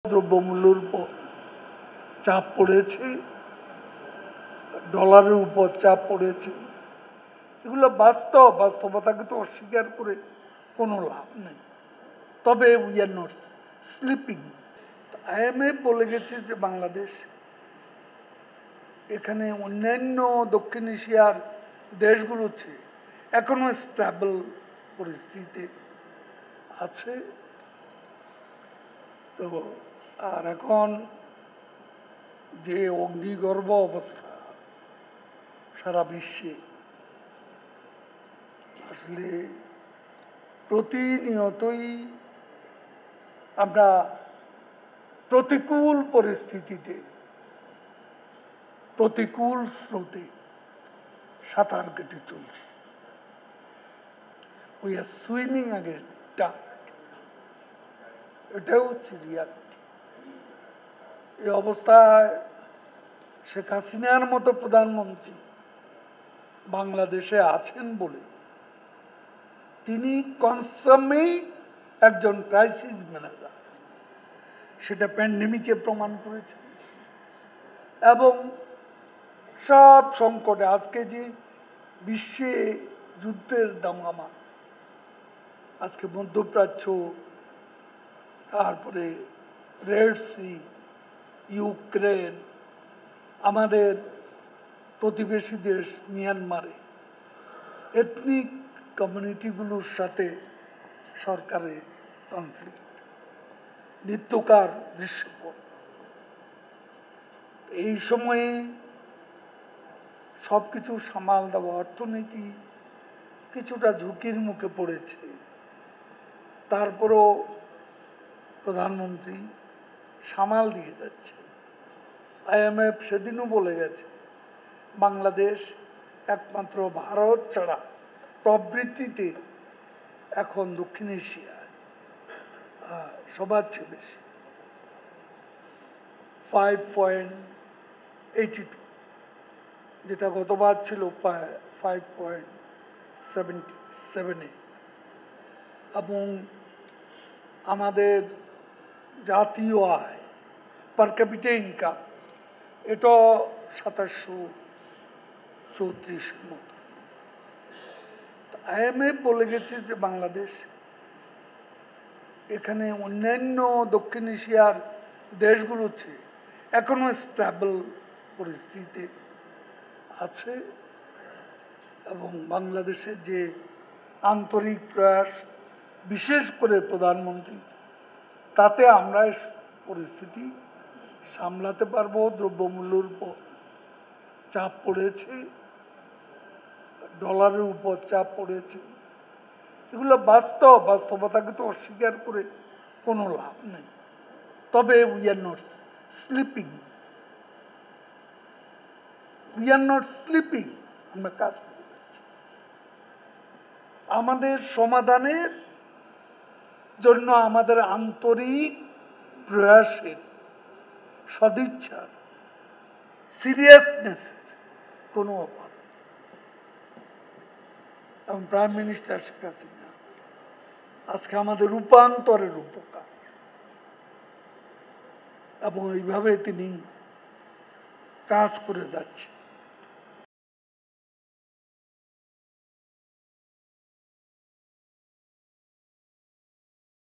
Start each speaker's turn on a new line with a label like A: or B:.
A: দ্রব্যমূল্যের উপর চাপ পড়েছে, ডলারের উপর চাপ পড়েছে। এগুলো বাস্তবতাকে তো অস্বীকার করে কোনো লাভ নেই। তবে we are not sleeping. IMF বলে গেছে যে বাংলাদেশ এখানে অন্যান্য দক্ষিণ এশিয়ার দেশগুলোর চেয়ে এখনো স্টেবল পরিস্থিতিতে আছে। তো আর এখন যে অগ্নিগর্ভ অবস্থা সারা বিশ্বে, আসলে প্রতিনিয়তই আমরা প্রতিকূল পরিস্থিতিতে, প্রতিকূল স্রোতে সাঁতার কেটে চলছি। We are swimming against the tide. এটাও হচ্ছে রিয়ালিটি। এই অবস্থায় শেখ হাসিনার মতো প্রধানমন্ত্রী বাংলাদেশে আছেন বলে তিনি কনসামেট একজন ক্রাইসিস ম্যানেজার, সেটা প্যান্ডেমিকে প্রমাণ করেছে। এবং সব সংকটে আজকে যে বিশ্বে যুদ্ধের দামামা, আজকে মধ্যপ্রাচ্য, তারপরে রেড সি, ইউক্রেন, আমাদের প্রতিবেশী দেশ মিয়ানমারে এথনিক কমিউনিটিগুলোর সাথে সরকারের কনফ্লিক্ট, নিত্যকার দৃশ্যপট। এই সময়ে সব কিছু সামাল দেওয়া, অর্থনীতি কিছুটা ঝুঁকির মুখে পড়েছে। তারপরও প্রধানমন্ত্রী সামাল দিয়ে যাচ্ছে। IMF সেদিনও বলে গেছে বাংলাদেশ একমাত্র ভারত ছাড়া প্রবৃত্তিতে এখন দক্ষিণ এশিয়ায় সবার চেয়ে বেশি, 5.82, যেটা গতবার ছিল 5.78। এবং আমাদের জাতীয় আয় পার ক্যাপিটা ইনকাম এটা 2734 মতো। IMF বলে গেছে যে বাংলাদেশ এখানে অন্যান্য দক্ষিণ এশিয়ার দেশগুলোর চেয়ে এখনো স্টেবল পরিস্থিতিতে আছে। এবং বাংলাদেশের যে আন্তরিক প্রয়াস, বিশেষ করে প্রধানমন্ত্রী, তাতে আমরা পরিস্থিতি সামলাতে পারবো। দ্রব্যমূল্যের উপর চাপ পড়েছে, ডলারের উপর চাপ পড়েছে। এগুলো বাস্তবতাকে তো অস্বীকার করে কোনো লাভ নেই। তবে we are not sleeping, we are not sleeping. আমরা কাজ করে যাচ্ছি। আমাদের সমাধানের জন্য আমাদের আন্তরিক প্রয়াসের, সদিচ্ছার, সিরিয়াসনেসের কোনো অভাব। এবং প্রাইম মিনিস্টার শেখ হাসিনা আজকে আমাদের রূপান্তরের উপকার, এবং এইভাবে তিনি কাজ করে যাচ্ছেন।